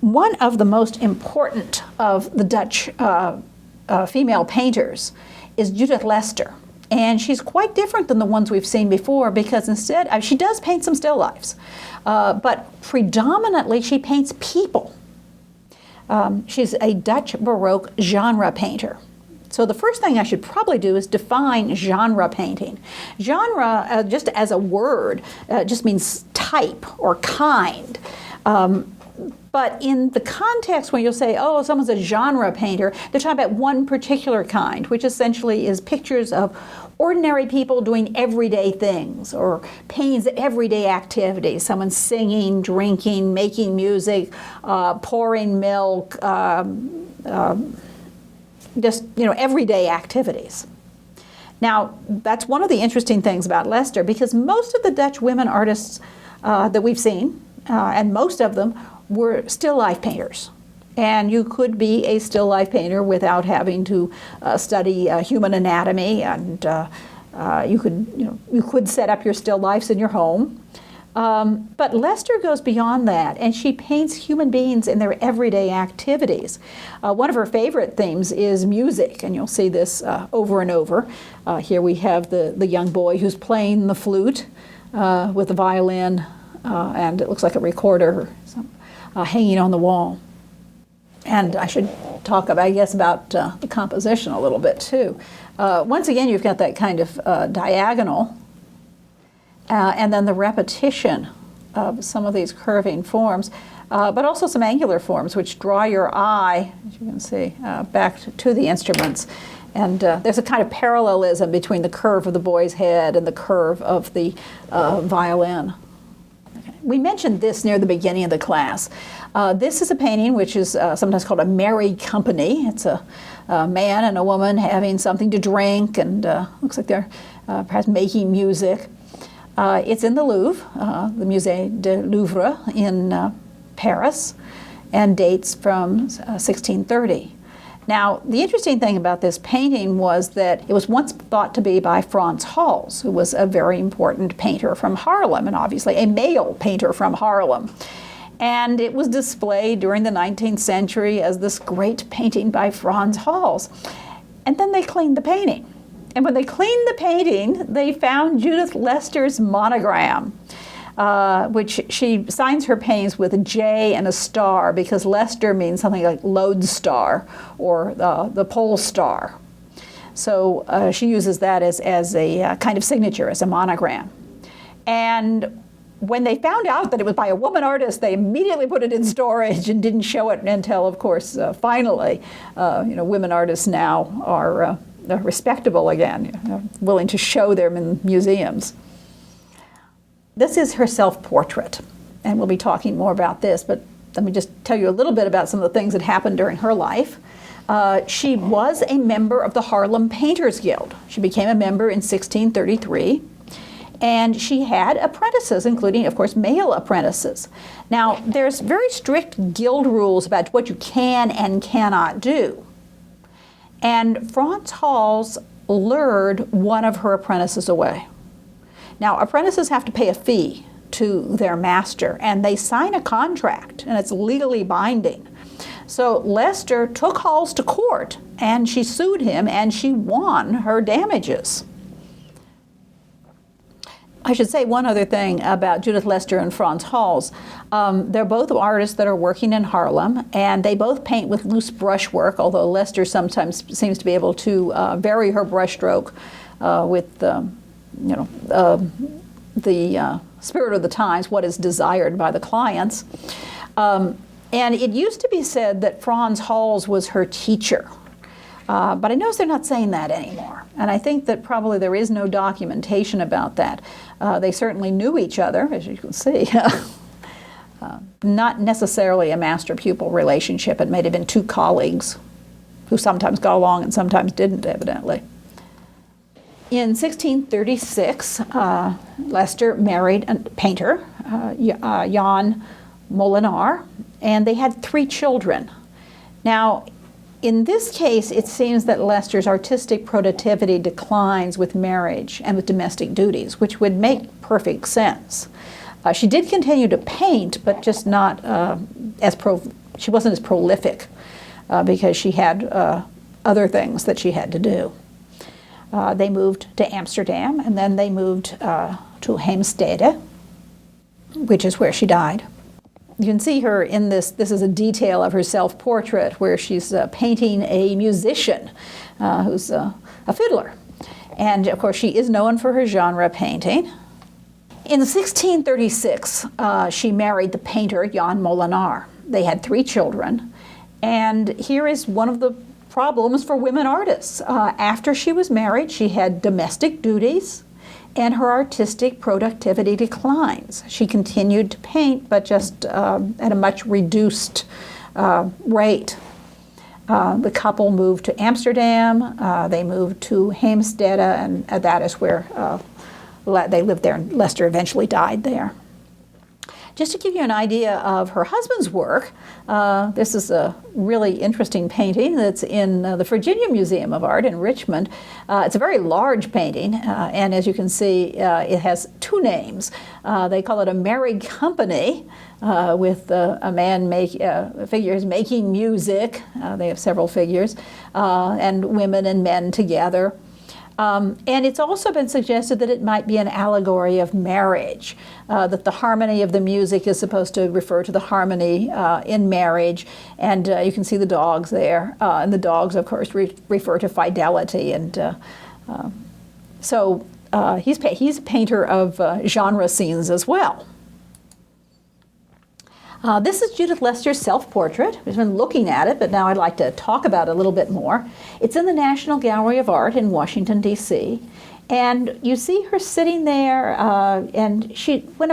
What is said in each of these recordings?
One of the most important of the Dutch female painters is Judith Leyster. And she's quite different than the ones we've seen before because instead, she does paint some still lifes, but predominantly she paints people. She's a Dutch Baroque genre painter. So the first thing I should probably do is define genre painting. Genre, just as a word, just means type or kind. But in the context when you'll say, oh, someone's a genre painter, they're talking about one particular kind, which essentially is pictures of ordinary people doing everyday things or paintings of everyday activities. Someone singing, drinking, making music, pouring milk, just, everyday activities. Now, that's one of the interesting things about Leyster, because most of the Dutch women artists that we've seen, and most of them, were still life painters. And you could be a still life painter without having to study human anatomy, and you could set up your still lifes in your home. But Leyster goes beyond that, and she paints human beings in their everyday activities. One of her favorite themes is music, and you'll see this over and over. Here we have the young boy who's playing the flute with the violin, and it looks like a recorder hanging on the wall. And I should talk, about the composition a little bit too. Once again, you've got that kind of diagonal, and then the repetition of some of these curving forms, but also some angular forms which draw your eye, as you can see, back to the instruments. And there's a kind of parallelism between the curve of the boy's head and the curve of the violin. We mentioned this near the beginning of the class. This is a painting which is sometimes called a married company. It's a man and a woman having something to drink, and looks like they're perhaps making music. It's in the Louvre, the Musée du Louvre in Paris, and dates from 1630. Now, the interesting thing about this painting was that it was once thought to be by Frans Hals, who was a very important painter from Haarlem, and obviously a male painter from Haarlem. And it was displayed during the 19th century as this great painting by Frans Hals. And then they cleaned the painting. And when they cleaned the painting, they found Judith Leyster's monogram, which she signs her paintings with a J and a star, because Leyster means something like lodestar or the pole star. So she uses that as a kind of signature, as a monogram. And when they found out that it was by a woman artist, they immediately put it in storage and didn't show it until, of course, finally, women artists now are respectable again, willing to show them in museums. This is her self-portrait, and we'll be talking more about this, but let me just tell you a little bit about some of the things that happened during her life. She was a member of the Haarlem Painters Guild. She became a member in 1633, and she had apprentices, including, of course, male apprentices. Now, there's very strict guild rules about what you can and cannot do. And Frans Hals lured one of her apprentices away. Now, apprentices have to pay a fee to their master, and they sign a contract, and it's legally binding. So Leyster took Hals to court, and she sued him, and she won her damages. I should say one other thing about Judith Leyster and Frans Hals. They're both artists that are working in Haarlem, and they both paint with loose brushwork, although Leyster sometimes seems to be able to vary her brushstroke with the spirit of the times, what is desired by the clients. And it used to be said that Frans Hals was her teacher. But I notice they're not saying that anymore. And I think that probably there is no documentation about that. They certainly knew each other, as you can see. Not necessarily a master-pupil relationship. It may have been two colleagues who sometimes got along and sometimes didn't, evidently. In 1636, Leyster married a painter, Miense Molenaer, and they had 3 children. Now, in this case, it seems that Leyster's artistic productivity declines with marriage and with domestic duties, which would make perfect sense. She did continue to paint, but just not as she wasn't as prolific because she had other things that she had to do. They moved to Amsterdam, and then they moved to Heemstede, which is where she died. You can see her in this. This is a detail of her self-portrait where she's painting a musician who's a fiddler. And of course, she is known for her genre painting. In 1636, she married the painter Jan Molenaer. They had 3 children. And here is one of the problems for women artists. After she was married, she had domestic duties, and her artistic productivity declines. She continued to paint, but just at a much reduced rate. The couple moved to Amsterdam. They moved to Heemstede, and that is where they lived there, and Leyster eventually died there. Just to give you an idea of her husband's work, this is a really interesting painting that's in the Virginia Museum of Art in Richmond. It's a very large painting, and as you can see, it has 2 names. They call it a married company, with a man figures making music. They have several figures, and women and men together. And it's also been suggested that it might be an allegory of marriage, that the harmony of the music is supposed to refer to the harmony in marriage, and you can see the dogs there, and the dogs, of course, refer to fidelity, and so he's a painter of genre scenes as well. This is Judith Leyster's self-portrait. We've been looking at it, but now I'd like to talk about it a little bit more. It's in the National Gallery of Art in Washington, D.C., and you see her sitting there, and when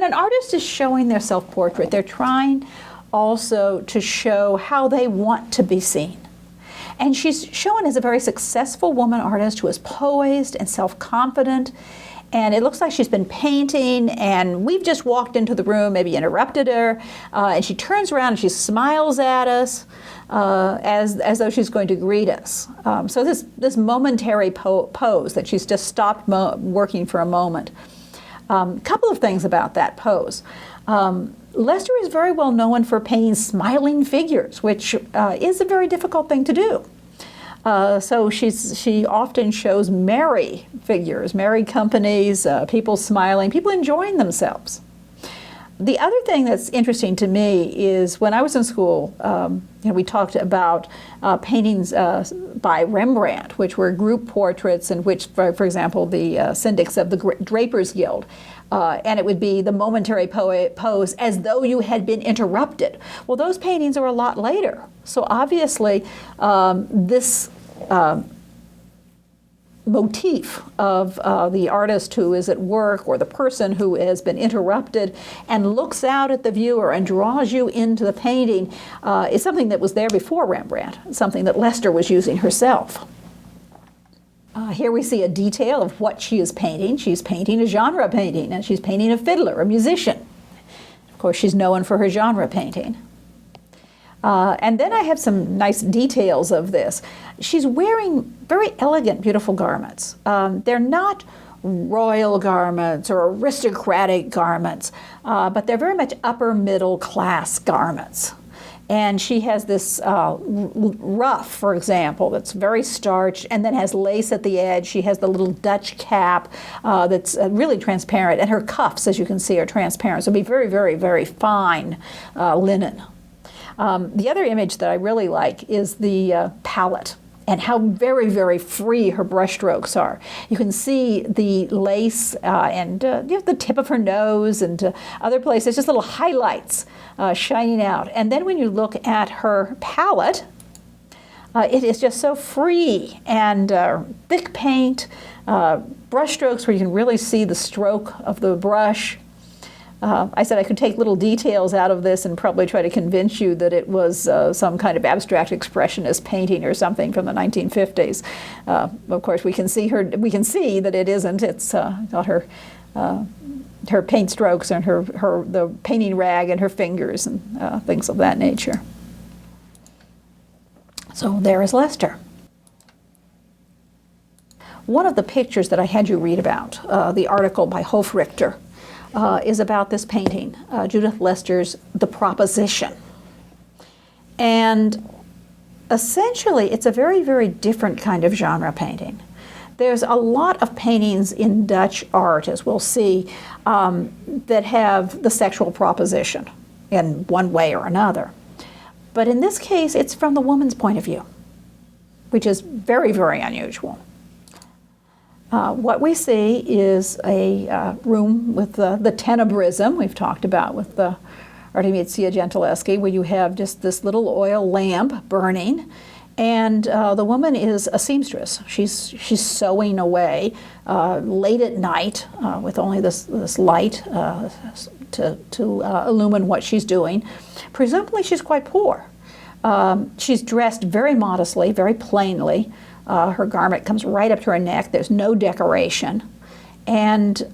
an artist is showing their self-portrait, they're trying also to show how they want to be seen. And she's shown as a very successful woman artist who is poised and self-confident. And it looks like she's been painting, and we've just walked into the room, maybe interrupted her, and she turns around and she smiles at us as though she's going to greet us. So this momentary pose that she's just stopped working for a moment. Couple of things about that pose. Leyster is very well known for painting smiling figures, which is a very difficult thing to do. So she often shows merry figures, merry companies, people smiling, people enjoying themselves. The other thing that's interesting to me is when I was in school, we talked about paintings by Rembrandt, which were group portraits in which, for example, the syndics of the Drapers Guild, and it would be the momentary pose as though you had been interrupted. Well, those paintings are a lot later. So obviously, this motif of the artist who is at work or the person who has been interrupted and looks out at the viewer and draws you into the painting is something that was there before Rembrandt, something that Leyster was using herself. Here we see a detail of what she is painting. She's painting a genre painting, and she's painting a fiddler, a musician. Of course, she's known for her genre painting. And then I have some nice details of this. She's wearing very elegant, beautiful garments. They're not royal garments or aristocratic garments, but they're very much upper middle class garments. And she has this ruff, for example, that's very starched and then has lace at the edge. She has the little Dutch cap that's really transparent, and her cuffs, as you can see, are transparent. So it'll be very, very, very fine linen. The other image that I really like is the palette and how very, very free her brushstrokes are. You can see the lace and the tip of her nose and other places, just little highlights shining out. And then when you look at her palette, it is just so free and thick paint, brushstrokes where you can really see the stroke of the brush. I said I could take little details out of this and probably try to convince you that it was some kind of abstract expressionist painting or something from the 1950s. Of course, we can see that it isn't. It's got her paint strokes and the painting rag and her fingers and things of that nature. So there is Leyster. One of the pictures that I had you read about, the article by Hofrichter, is about this painting, Judith Leyster's The Proposition. And essentially, it's a very, very different kind of genre painting. There's a lot of paintings in Dutch art, as we'll see, that have the sexual proposition in one way or another. But in this case, it's from the woman's point of view, which is very, very unusual. What we see is a room with the tenebrism we've talked about with the Artemisia Gentileschi, where you have just this little oil lamp burning, and the woman is a seamstress. She's sewing away late at night with only this light to illumine what she's doing. Presumably she's quite poor. She's dressed very modestly, very plainly. Her garment comes right up to her neck. There's no decoration. And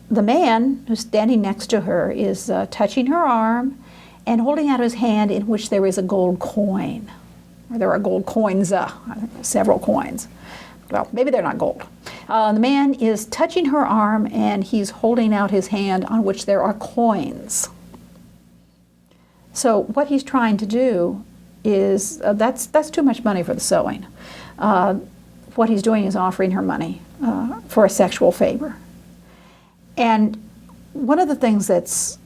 the man who's standing next to her is touching her arm and holding out his hand in which there is a gold coin. Or there are gold coins, several coins. Well, maybe they're not gold. The man is touching her arm and he's holding out his hand on which there are coins. So what he's trying to do is, that's too much money for the sewing. What he's doing is offering her money for a sexual favor. And one of the things that's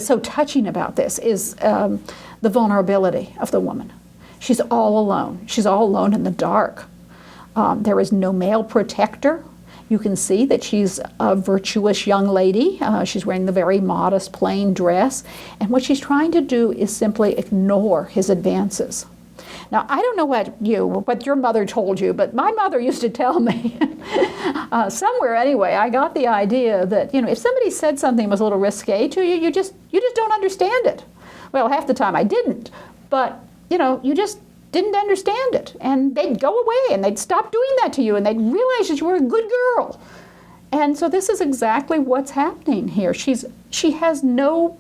so touching about this is the vulnerability of the woman. She's all alone. She's all alone in the dark. There is no male protector. You can see that she's a virtuous young lady. She's wearing the very modest, plain dress. And what she's trying to do is simply ignore his advances. Now, I don't know what your mother told you, but my mother used to tell me, somewhere anyway, I got the idea that, if somebody said something was a little risque to you, you just don't understand it. Well, half the time I didn't, but, you just didn't understand it. And they'd go away and they'd stop doing that to you and they'd realize that you were a good girl. And so this is exactly what's happening here. She has no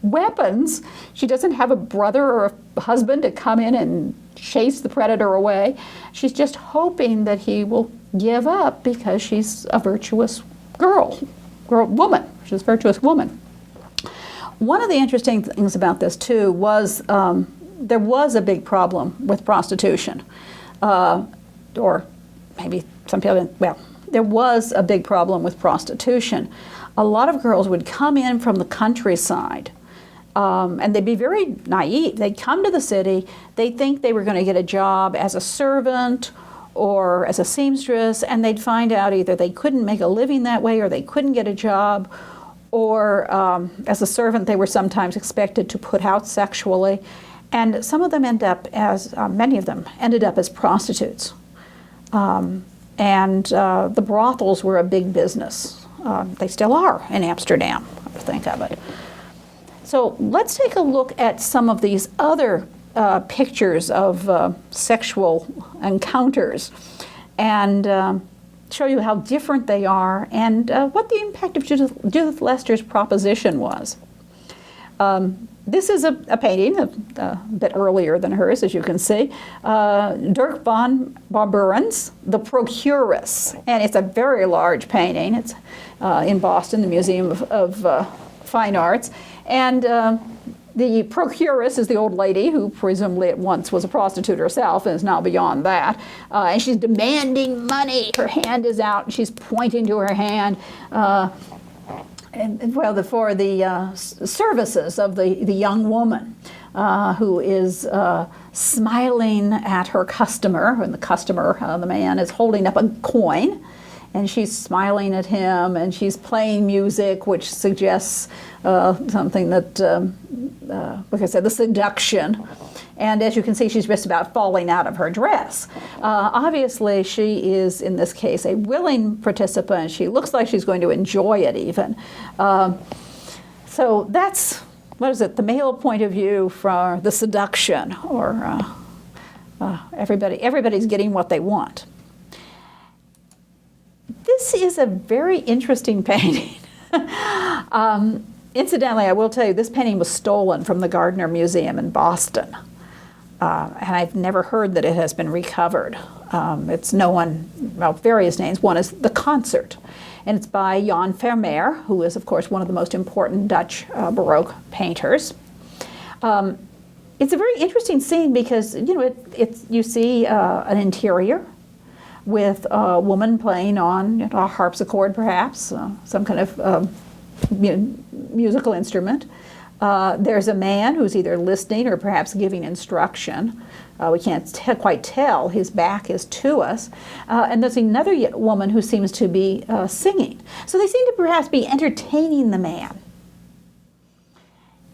weapons. She doesn't have a brother or a husband to come in and chase the predator away. She's just hoping that he will give up because she's a virtuous woman. She's a virtuous woman. One of the interesting things about this too was there was a big problem with prostitution, or maybe some people, there was a big problem with prostitution. A lot of girls would come in from the countryside. And they'd be very naive. They'd come to the city, they'd think they were going to get a job as a servant or as a seamstress, and they'd find out either they couldn't make a living that way or they couldn't get a job, or as a servant they were sometimes expected to put out sexually. And some of them many of them ended up as prostitutes. And the brothels were a big business. They still are in Amsterdam, I think of it. So let's take a look at some of these other pictures of sexual encounters and show you how different they are and what the impact of Judith Leyster's proposition was. This is a painting a bit earlier than hers, as you can see. Dirk van Barburen's The Procuress, and it's a very large painting. It's in Boston, the Museum of Fine Arts. And the procuress is the old lady who presumably at once was a prostitute herself and is now beyond that. And she's demanding money. Her hand is out and she's pointing to her hand for the services of the young woman who is smiling at her customer. And the customer, the man, is holding up a coin. And she's smiling at him, and she's playing music, which suggests something that, like I said, the seduction. And as you can see, she's just about falling out of her dress. Obviously, she is, in this case, a willing participant. She looks like she's going to enjoy it even. So that's, the male point of view for the seduction, or everybody's getting what they want. This is a very interesting painting. Incidentally, I will tell you, this painting was stolen from the Gardner Museum in Boston. And I've never heard that it has been recovered. It's various names. One is The Concert. And it's by Jan Vermeer, who is, of course, one of the most important Dutch Baroque painters. It's a very interesting scene because, you know, you see an interior with a woman playing on, you know, a harpsichord perhaps, some kind of musical instrument. There's a man who's either listening or perhaps giving instruction. We can't quite tell. His back is to us. And there's another woman who seems to be singing. So they seem to perhaps be entertaining the man.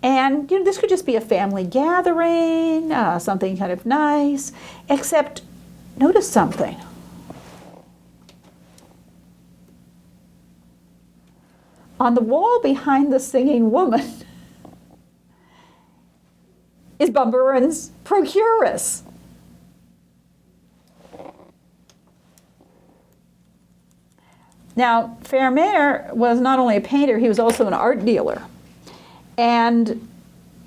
And, you know, this could just be a family gathering, something kind of nice, except notice something. On the wall behind the singing woman is Van Buren's Procuress. Now, Vermeer was not only a painter, he was also an art dealer. And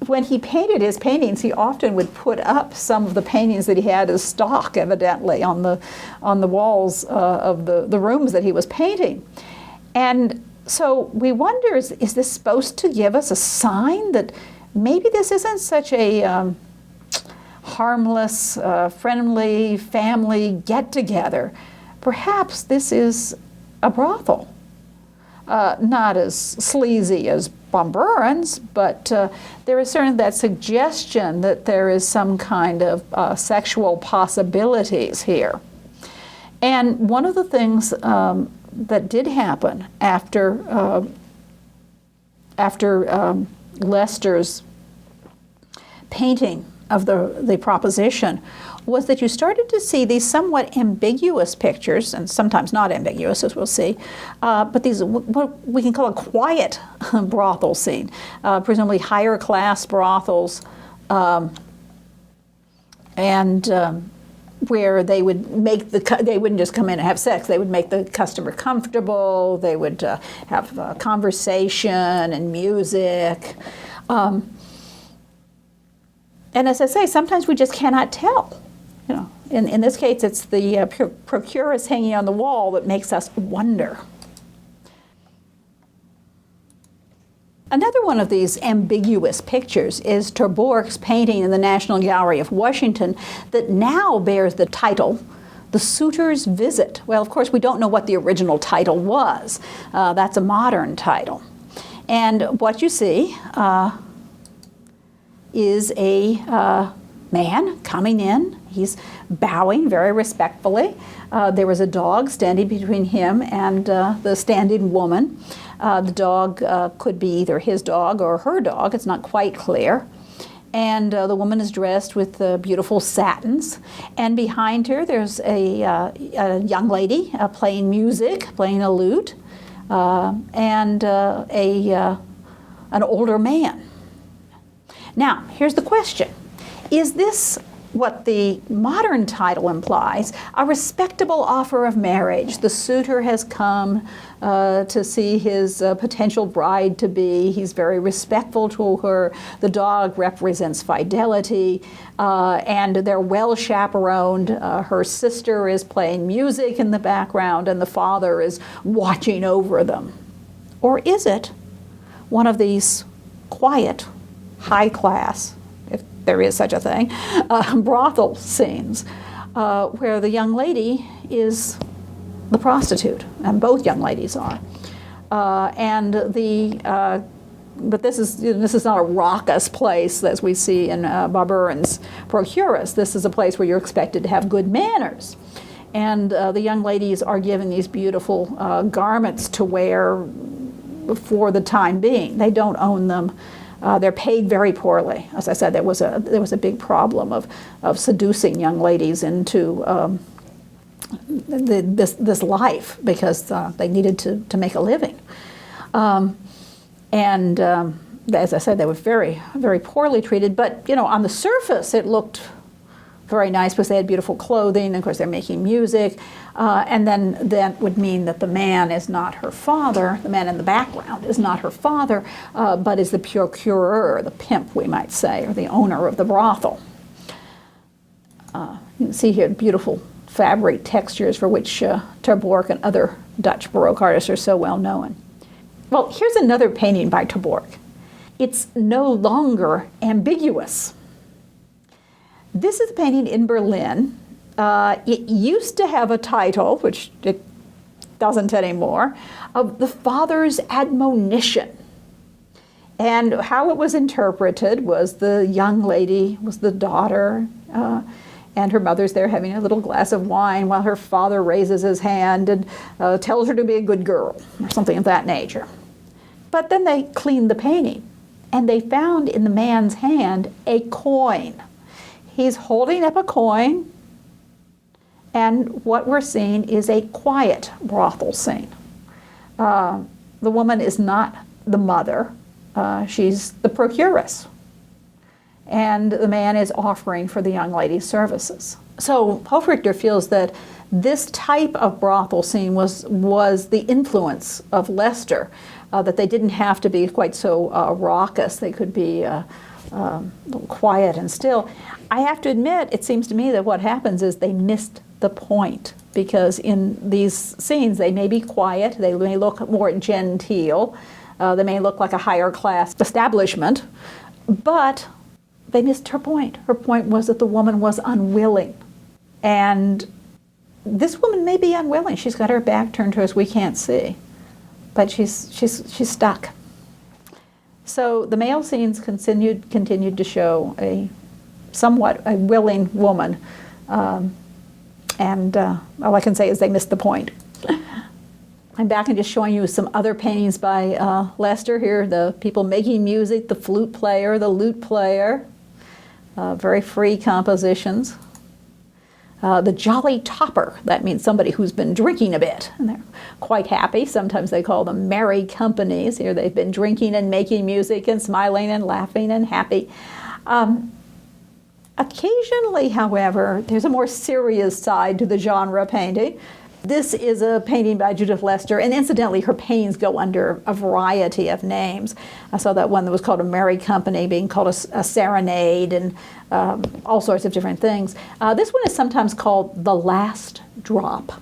when he painted his paintings, he often would put up some of the paintings that he had as stock, evidently, on the walls of the rooms that he was painting. And so we wonder, is this supposed to give us a sign that maybe this isn't such a harmless, friendly family get-together? Perhaps this is a brothel. Not as sleazy as Van Buren's, but there is certainly that suggestion that there is some kind of sexual possibilities here. And one of the things that did happen after Leister's painting of the proposition was that you started to see these somewhat ambiguous pictures, and sometimes not ambiguous, as we'll see, but these, what we can call a quiet brothel scene, presumably higher class brothels, where they would they wouldn't just come in and have sex, they would make the customer comfortable, they would have conversation and music. And as I say, sometimes we just cannot tell. You know, in this case, it's the Procuress hanging on the wall that makes us wonder. Another one of these ambiguous pictures is Terborch's painting in the National Gallery of Washington that now bears the title, The Suitor's Visit. Well, of course, we don't know what the original title was. That's a modern title. And what you see is a man coming in. He's bowing very respectfully. There was a dog standing between him and the standing woman. The dog could be either his dog or her dog. It's not quite clear. And the woman is dressed with beautiful satins. And behind her, there's a young lady playing music, playing a lute, and an older man. Now, here's the question. Is this what the modern title implies, a respectable offer of marriage? The suitor has come to see his potential bride-to-be. He's very respectful to her. The dog represents fidelity, and they're well chaperoned. Her sister is playing music in the background, and the father is watching over them. Or is it one of these quiet, high-class, if there is such a thing, brothel scenes where the young lady is the prostitute, and both young ladies are. But this is not a raucous place as we see in Van Buren's Procuress. This is a place where you're expected to have good manners. And the young ladies are given these beautiful garments to wear for the time being. They don't own them. They're paid very poorly. As I said, there was a big problem of seducing young ladies into this life because they needed to make a living. As I said, they were very, very poorly treated. But you know, on the surface, it looked very nice because they had beautiful clothing, and of course they're making music, and then that would mean that the man is not her father, the man in the background is not her father, but is the procureur, the pimp, we might say, or the owner of the brothel. You can see here beautiful fabric textures for which Terborch and other Dutch Baroque artists are so well known. Well, here's another painting by Terborch. it's no longer ambiguous. This is a painting in Berlin. It used to have a title, which it doesn't anymore, of The Father's Admonition. And how it was interpreted was the young lady was the daughter, and her mother's there having a little glass of wine while her father raises his hand and tells her to be a good girl, or something of that nature. But then they cleaned the painting, and they found in the man's hand a coin. He's holding up a coin, and what we're seeing is a quiet brothel scene. The woman is not the mother. She's the procuress. And the man is offering for the young lady's services. So Hofrichter feels that this type of brothel scene was the influence of Leyster, that they didn't have to be quite so raucous. They could be a little quiet and still. I have to admit, it seems to me that what happens is they missed the point, because in these scenes they may be quiet, they may look more genteel, they may look like a higher class establishment, but they missed her point. Her point was that the woman was unwilling. And this woman may be unwilling. She's got her back turned to us, we can't see. But she's stuck. So the male scenes continued to show a somewhat a willing woman. And all I can say is they missed the point. I'm back and just showing you some other paintings by Leyster here. The people making music, the flute player, the lute player. Very free compositions. The jolly topper, that means somebody who's been drinking a bit, and they're quite happy. Sometimes they call them merry companies. Here they've been drinking and making music and smiling and laughing and happy. Occasionally, however, there's a more serious side to the genre painting. This is a painting by Judith Leyster, and incidentally, her paintings go under a variety of names. I saw that one that was called A Merry Company, being called a serenade, and all sorts of different things. This one is sometimes called The Last Drop.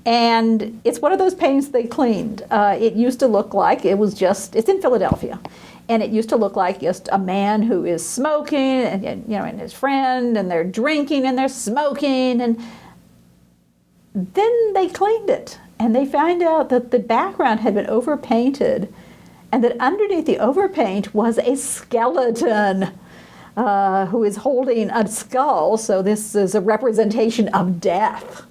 And it's one of those paintings they cleaned. It used to look like it's in Philadelphia. And it used to look like just a man who is smoking, and his friend, and they're drinking and they're smoking, and then they cleaned it, and they found out that the background had been overpainted, and that underneath the overpaint was a skeleton who is holding a skull. So this is a representation of death.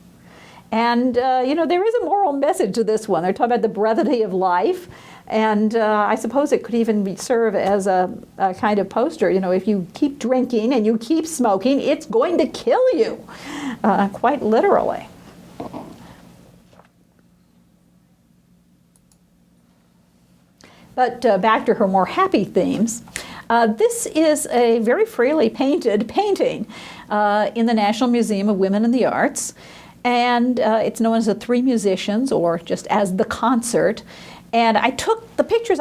And there is a moral message to this one. They're talking about the brevity of life, and I suppose it could even serve as a kind of poster. If you keep drinking and you keep smoking, it's going to kill you, quite literally. But back to her more happy themes. This is a very freely painted painting in the National Museum of Women in the Arts. And it's known as the Three Musicians, or just as the concert. And I took the pictures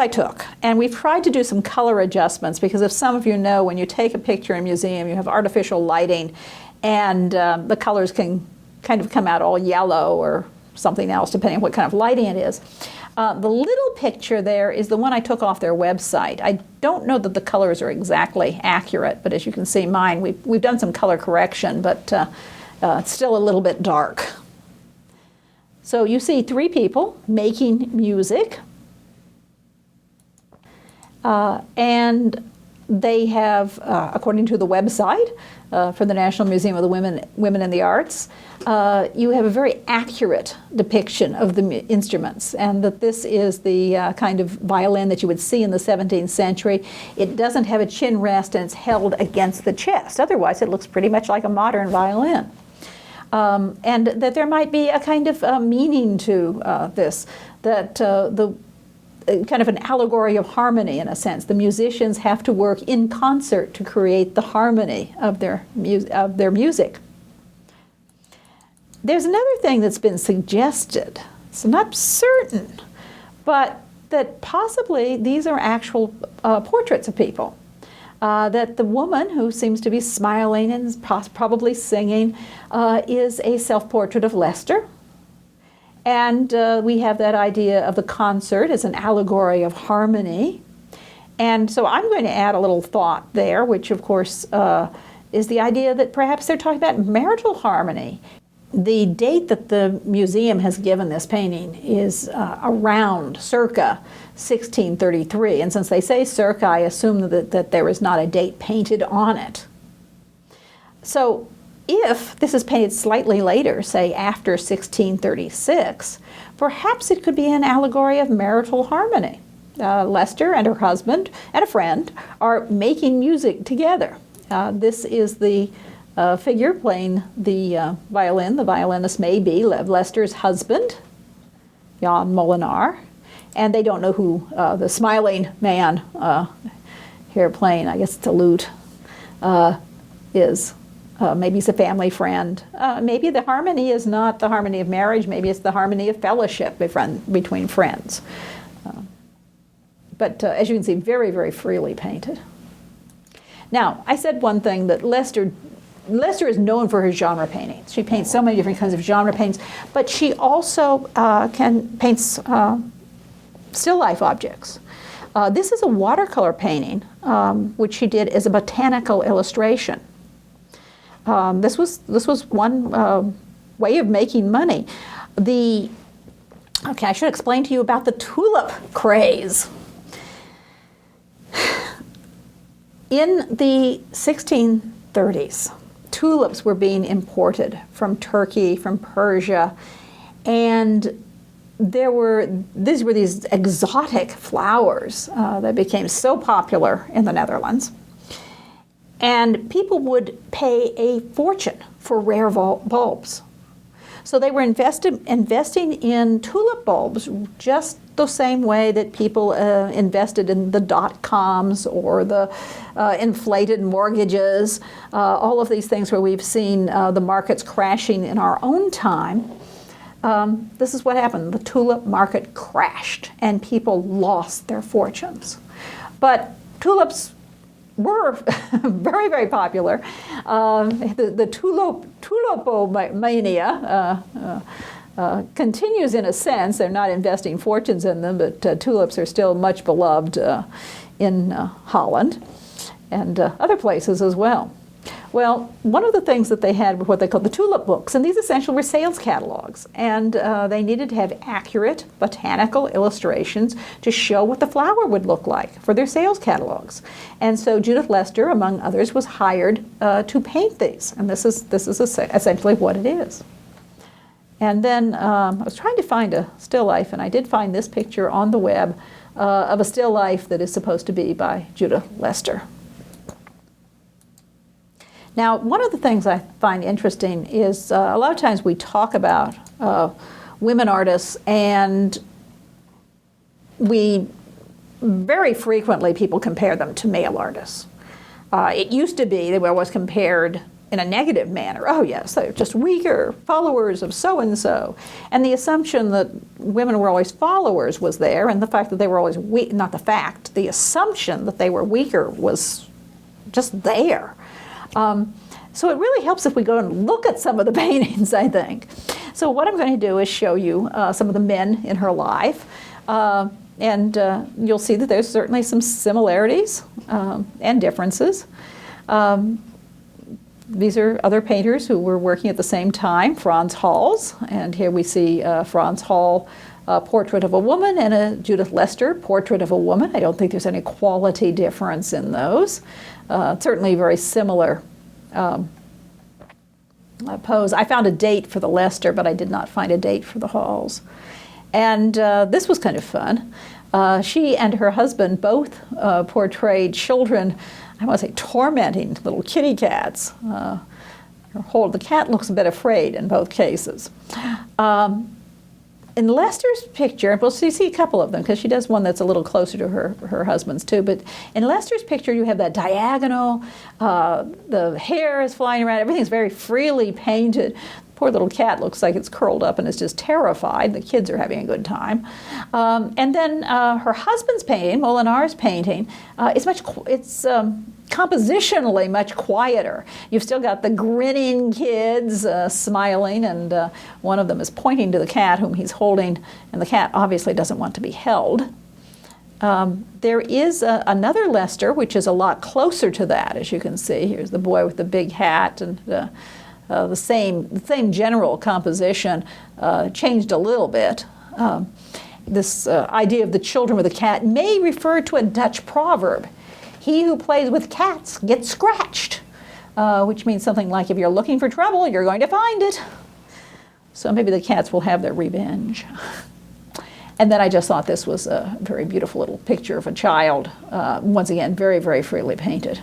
and we've tried to do some color adjustments, because if some of you know, when you take a picture in a museum, you have artificial lighting, and the colors can kind of come out all yellow or something else, depending on what kind of lighting it is. The little picture there is the one I took off their website. I don't know that the colors are exactly accurate, but as you can see mine, we've done some color correction, but it's still a little bit dark. So you see three people making music, and they have, according to the website for the National Museum of the Women in the Arts, you have a very accurate depiction of the instruments, and that this is the kind of violin that you would see in the 17th century. It doesn't have a chin rest, and it's held against the chest. Otherwise, it looks pretty much like a modern violin. And that there might be a kind of meaning to this, that the kind of an allegory of harmony, in a sense. The musicians have to work in concert to create the harmony of their music. There's another thing that's been suggested. It's not certain, but that possibly these are actual portraits of people. That the woman who seems to be smiling and is probably singing is a self-portrait of Leyster. And we have that idea of the concert as an allegory of harmony. And so I'm going to add a little thought there, which of course is the idea that perhaps they're talking about marital harmony. The date that the museum has given this painting is around circa 1633. And since they say circa, I assume that there is not a date painted on it. So if this is painted slightly later, say after 1636, perhaps it could be an allegory of marital harmony. Leyster and her husband and a friend are making music together. This is the figure playing the violin. The violinist may be Leyster's husband, Miense Molenaer, and they don't know who the smiling man here playing, I guess it's a lute, is. Maybe it's a family friend. Maybe the harmony is not the harmony of marriage. Maybe it's the harmony of fellowship between friends. But as you can see, very, very freely painted. Now, I said one thing, that Leyster is known for her genre paintings. She paints so many different kinds of genre paintings, but she also paints still life objects. This is a watercolor painting, which she did as a botanical illustration. This was one way of making money. Okay, I should explain to you about the tulip craze. In the 1630s, tulips were being imported from Turkey, from Persia, and these were these exotic flowers that became so popular in the Netherlands. And people would pay a fortune for rare bulbs. So they were investing in tulip bulbs just the same way that people invested in the dot-coms or the inflated mortgages, all of these things where we've seen the markets crashing in our own time. This is what happened. The tulip market crashed and people lost their fortunes. But tulips were very, very popular. The tulipomania continues in a sense. They're not investing fortunes in them, but tulips are still much beloved in Holland and other places as well. Well, one of the things that they had were what they called the tulip books, and these essentially were sales catalogs, and they needed to have accurate botanical illustrations to show what the flower would look like for their sales catalogs. And so Judith Leyster, among others, was hired to paint these, and this is essentially what it is. And then I was trying to find a still life, and I did find this picture on the web of a still life that is supposed to be by Judith Leyster. Now, one of the things I find interesting is a lot of times we talk about women artists, and very frequently people compare them to male artists. It used to be they were always compared in a negative manner. Oh yes, they're just weaker followers of so-and-so. And the assumption that women were always followers was there, and the fact that they were always weak, not the fact, the assumption that they were weaker was just there. So it really helps if we go and look at some of the paintings, I think. So what I'm going to do is show you some of the men in her life. And you'll see that there's certainly some similarities and differences. These are other painters who were working at the same time, Frans Hals. And here we see Frans Hal, Portrait of a Woman, and a Judith Leyster, Portrait of a Woman. I don't think there's any quality difference in those. Certainly very similar pose. I found a date for the Leyster, but I did not find a date for the Hals. And this was kind of fun. She and her husband both portrayed children, I want to say tormenting little kitty cats. The cat looks a bit afraid in both cases. In Leyster's picture, we'll see a couple of them because she does one that's a little closer to her husband's too, but in Leyster's picture you have that diagonal, the hair is flying around, everything's very freely painted. Poor little cat looks like it's curled up and is just terrified. The kids are having a good time. And then her husband's painting, Molenaer's painting, it's compositionally much quieter. You've still got the grinning kids smiling, and one of them is pointing to the cat whom he's holding, and the cat obviously doesn't want to be held. There is another Leyster, which is a lot closer to that, as you can see. Here's the boy with the big hat, and the same general composition, changed a little bit. This idea of the children with a cat may refer to a Dutch proverb. He who plays with cats gets scratched, which means something like, if you're looking for trouble, you're going to find it. So maybe the cats will have their revenge. And then I just thought this was a very beautiful little picture of a child, once again, very, very freely painted.